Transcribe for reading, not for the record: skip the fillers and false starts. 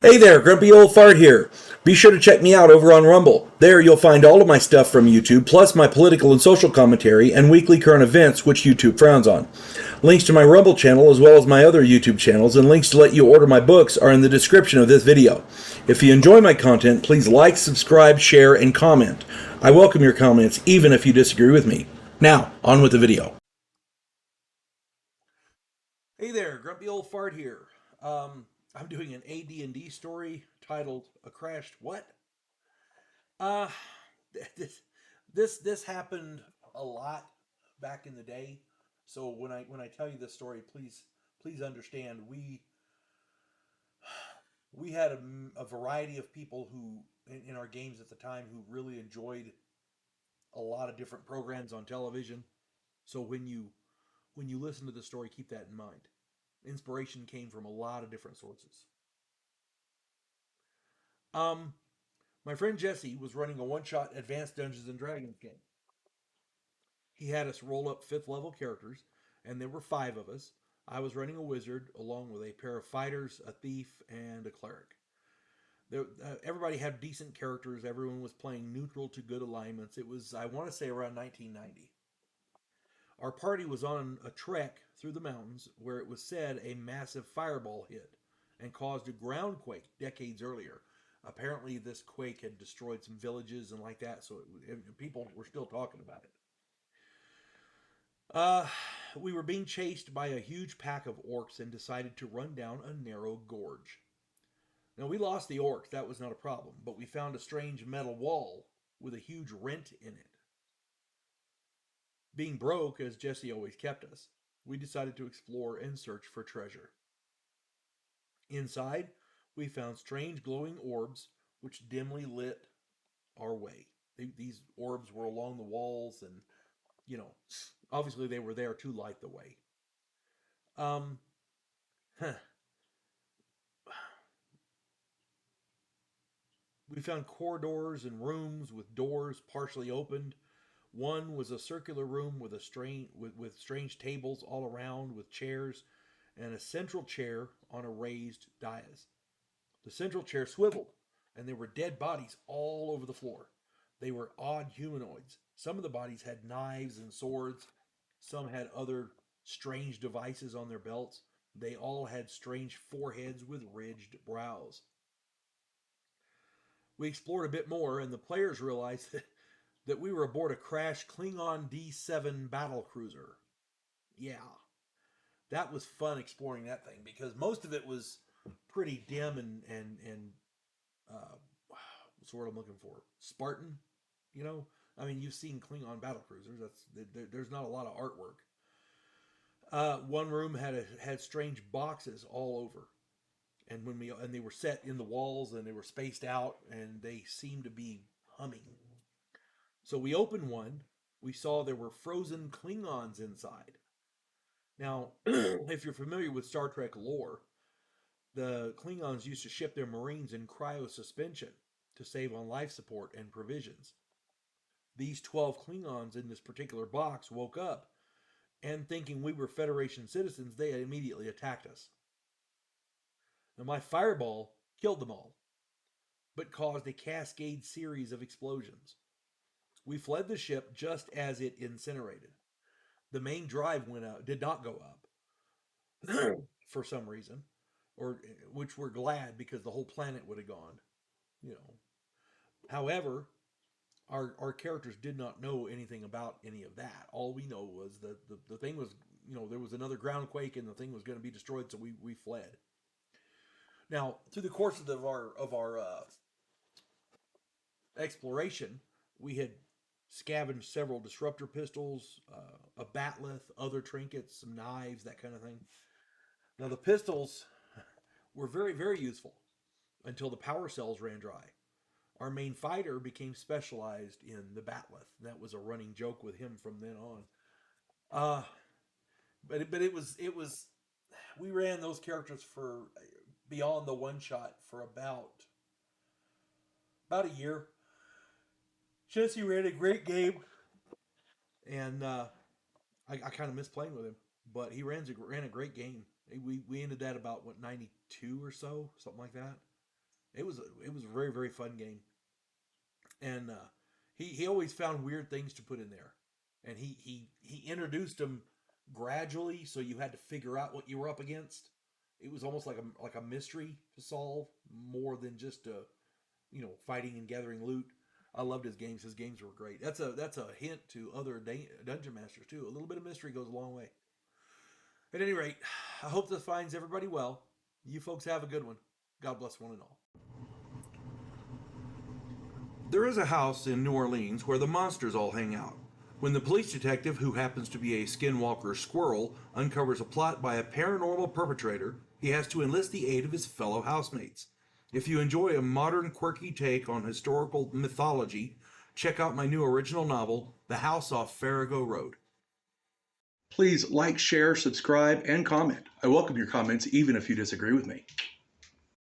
Hey there, Grumpy Old Fart here. Be sure to check me out over on Rumble. There you'll find all of my stuff from YouTube, plus my political and social commentary and weekly current events, which YouTube frowns on. Links to my Rumble channel, as well as my other YouTube channels, and links to let you order my books are in the description of this video. If you enjoy my content, please like, subscribe, share, and comment. I welcome your comments, even if you disagree with me. Now, on with the video. Hey there, Grumpy Old Fart here. I'm doing an AD&D story titled "A Crashed What?" Uh, this this happened a lot back in the day. So when I tell you this story, please understand we had a variety of people who in our games at the time who really enjoyed a lot of different programs on television. So when you listen to the story, keep that in mind. Inspiration came from a lot of different sources. Um, my friend Jesse was running a one-shot Advanced Dungeons and Dragons game. He had us roll up fifth level characters, and there were five of us. I was running a wizard along with a pair of fighters, a thief, and a cleric. Everybody had decent characters. Everyone was playing neutral to good alignments. It was, I want to say, around 1990. Our party was on a trek through the mountains where it was said a massive fireball hit and caused a ground quake decades earlier. Apparently, this quake had destroyed some villages and like that, so people were still talking about it. Uh, we were being chased by a huge pack of orcs and decided to run down a narrow gorge. Now, we lost the orcs, that was not a problem, but we found a strange metal wall with a huge rent in it. Being broke, as Jesse always kept us, we decided to explore and search for treasure. Inside, we found strange glowing orbs which dimly lit our way. These orbs were along the walls, and, you know, obviously they were there to light the way. Um, huh. We found corridors and rooms with doors partially opened. One was a circular room with with strange tables all around with chairs and a central chair on a raised dais. The central chair swiveled, and there were dead bodies all over the floor. They were odd humanoids. Some of the bodies had knives and swords. Some had other strange devices on their belts. They all had strange foreheads with ridged brows. We explored a bit more, and the players realized that we were aboard a crashed Klingon D7 battle cruiser. Yeah, that was fun exploring that thing because most of it was pretty dim and uh, what's the word I'm looking for? Spartan, you know. I mean, you've seen Klingon battle cruisers. There's not a lot of artwork. One room had strange boxes all over, and they were set in the walls and they were spaced out and they seemed to be humming. So we opened one. We saw there were frozen Klingons inside. Now, if you're familiar with Star Trek lore, the Klingons used to ship their Marines in cryosuspension to save on life support and provisions. These 12 Klingons in this particular box woke up, and thinking we were Federation citizens, they had immediately attacked us. Now, my fireball killed them all, but caused a cascade series of explosions. We fled the ship just as it incinerated. The main drive went out, did not go up for some reason, or which we're glad because the whole planet would have gone. You know. However, our characters did not know anything about any of that. All we know was that the thing was, there was another ground quake and the thing was going to be destroyed, so we fled. Now, through the course of our exploration, we had scavenged several disruptor pistols, a batleth, other trinkets, some knives, that kind of thing. Now, the pistols were very useful until the power cells ran dry. Our main fighter became specialized in the batleth. That was a running joke with him from then on. Uh, but it was we ran those characters for beyond the one shot for about a year. Jesse ran a great game, and I kind of miss playing with him. But he ran a great game. We ended that about what 92 or so, something like that. It was a very very fun game, and he always found weird things to put in there, and he introduced them gradually, so you had to figure out what you were up against. It was almost like a mystery to solve more than just fighting and gathering loot. I loved his games. His games were great. That's a hint to other dungeon masters too. A little bit of mystery goes a long way. At any rate, I hope this finds everybody well. You folks have a good one. God bless one and all. There is a house in New Orleans where the monsters all hang out. When the police detective, who happens to be a skinwalker squirrel, uncovers a plot by a paranormal perpetrator, he has to enlist the aid of his fellow housemates. If you enjoy a modern, quirky take on historical mythology, check out my new original novel, The House Off Farrago Road. Please like, share, subscribe, and comment. I welcome your comments even if you disagree with me.